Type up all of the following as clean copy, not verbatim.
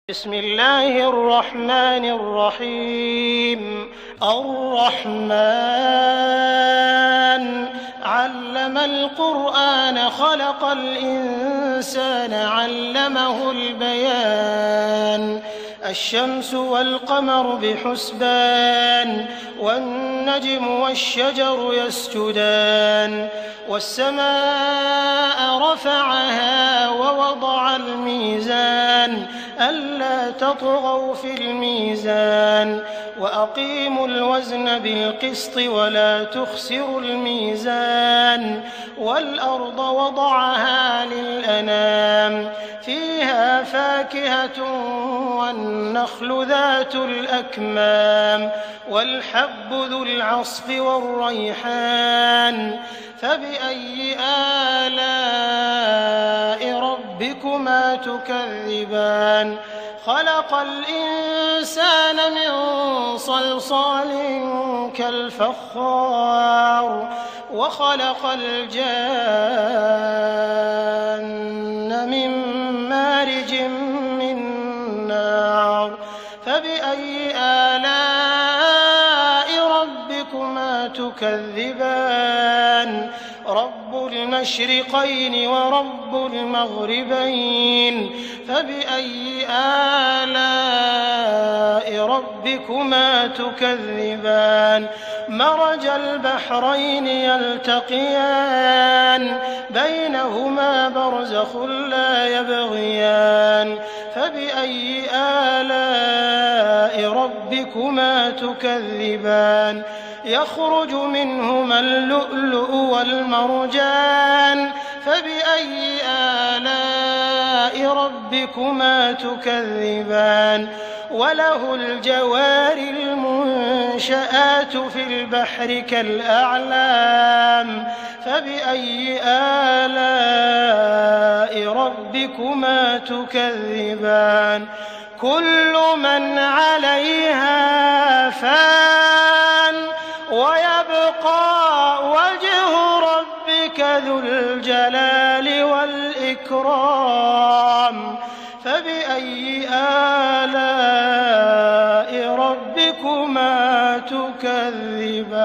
بسم الله الرحمن الرحيم. الرحمن علم القرآن خلق الإنسان علمه البيان. الشمس والقمر بحسبان والنجم والشجر يسجدان والسماء رفعها ووضع الميزان ألا تطغوا في الميزان وأقيموا الوزن بالقسط ولا تخسروا الميزان والأرض وضعها للأنام فيها فاكهة والنخل ذات الأكمام والحب ذو العصف والريحان فبأي آلاء ربكما تكذبان. خلق الإنسان من صلصال كالفخار وخلق الجان من مارج من نار فبأي آلاء ربكما تكذبان. رب المشرقين ورب المغربين فبأي آلاء ربكما تكذبان. مرج البحرين يلتقيان بينهما برزخ لا يبغيان فبأي آلاء ربكما تكذبان. يخرج منهما اللؤلؤ والمرجان فبأي آلاء ربكما تكذبان. وله الجوار المنشآت في البحر كالأعلام فبأي آلاء ربكما تكذبان. كل من عليها فان ويبقى وجه ربك ذو الجلال والإكرام فبأي آلاء ربكما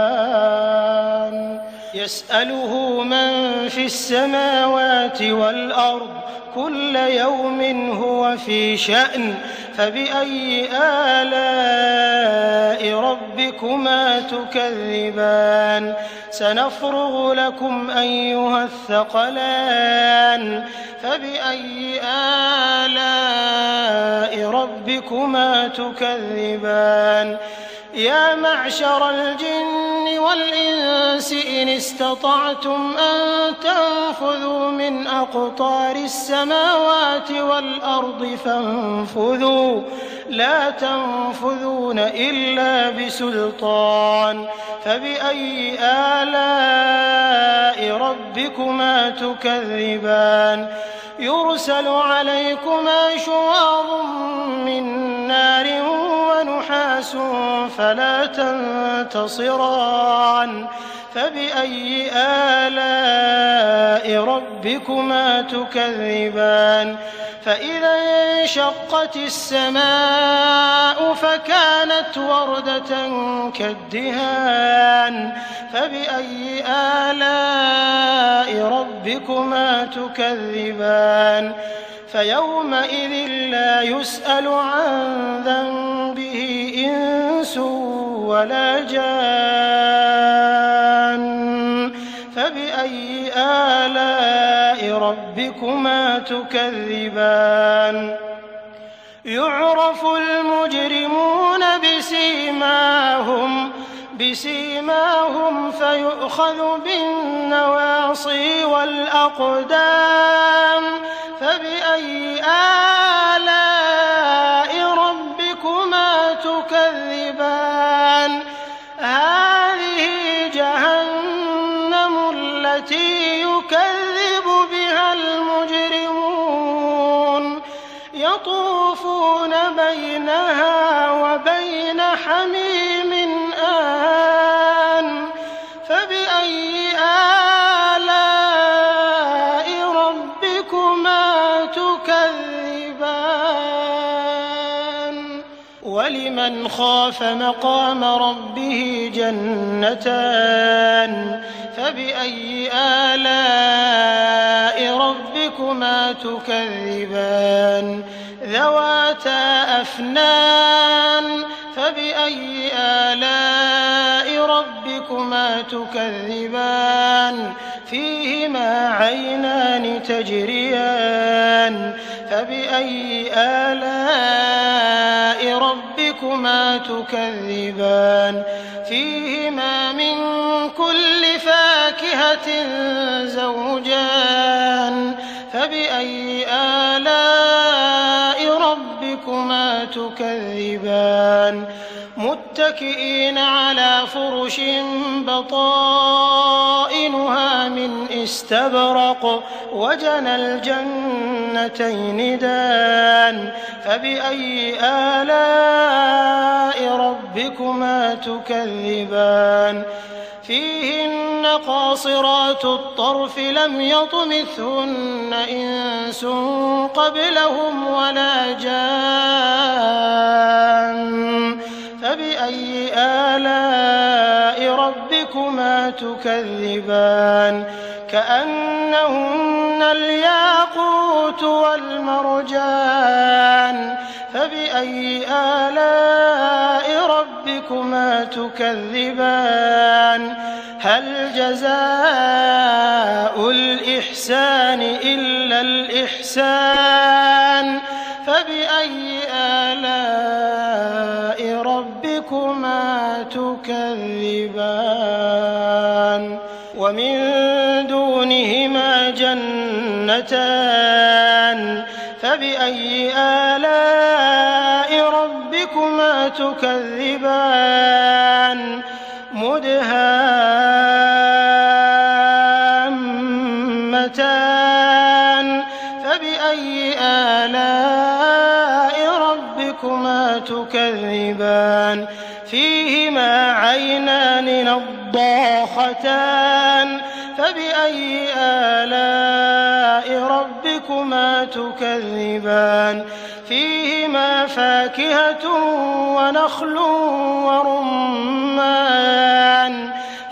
تكذبان. يسأله من في السماوات والأرض كل يوم هو في شأن فبأي آلاء ربكما تكذبان. سنفرغ لكم أيها الثقلان فبأي آلاء ربكما تكذبان. يا معشر الجن والإنس إن استطعتم أن تنفذوا من أقطار السماوات والأرض فانفذوا لا تنفذون إلا بسلطان فبأي آلاء ربكما تكذبان. يرسل عليكما شواظ من نار ونحاس فلا تنتصران فبأي آلاء ربكما تكذبان. فإذا انشقت السماء فكانت وردة كالدهان فبأي آلاء ربكما تكذبان. فيومئذ لا يسأل عن ذنبه إنس ولا جان فبأي آلاء ربكما تكذبان. يعرف المجرمون بسيماهم فيؤخذ بالنواصي والأقدام فبأي آلاء ربكما تكذبان. هذه جهنم التي يكذب بها المجرمون يطوفون بينها وبين حميم آن فبأي آلاء ربكما تكذبان. ولمن خاف مقام ربه جنتان فبأي آلاء ربكما تكذبان ذواتا أفنان فبأي آلاء ربكما تكذبان فيهما عينان تجريان فبأي آلاء ربكما تكذبان فيهما من كل فاكهة زوجان فبأي آلاء ربكما تكذبان متكئين على فرش بطائنها من استبرق وجنى الجنتين دان فبأي آلاء ربكما تكذبان فيهن قاصرات الطرف لم يطمثهن إنس قبلهم ولا جان فبأي آلاء ربكما تكذبان كأنهن الياقوت والمرجان فبأي آلاء ربكما تكذبان هل جزاء الإحسان إلا الإحسان فبأي آلاء ربكما تكذبان ومن دونهما جنتان فبأي آلاء ربكما تكذبان مدهامتان فبأي آلاء ربكما تكذبان فيهما عينان نضاختان فبأي آلاء ربكما تكذبان فيهما فاكهة ونخل ورمان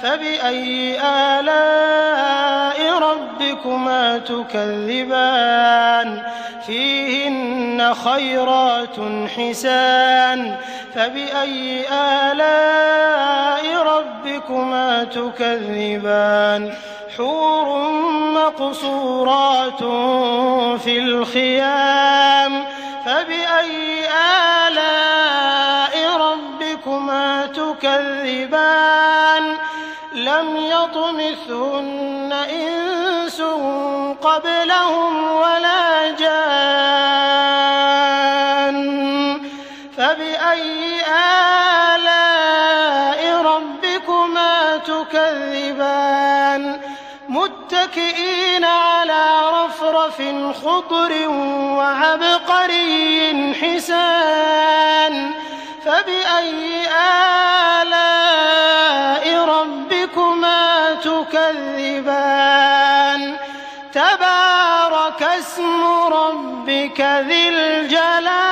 فبأي آلاء ربكما تكذبان فيهن خيرات حسان فبأي آلاء ربكما تكذبان حور مقصورات في الخيام فبأي آلاء ربكما تكذبان لم يطمثهن إنس قبلهم ولا جان فبأي آلاء ربكما تكذبان متكئين على رفرف خضر وعبقري حسان فبأي آلاء ربكما تكذبان تبارك اسم ربك ذي الجلال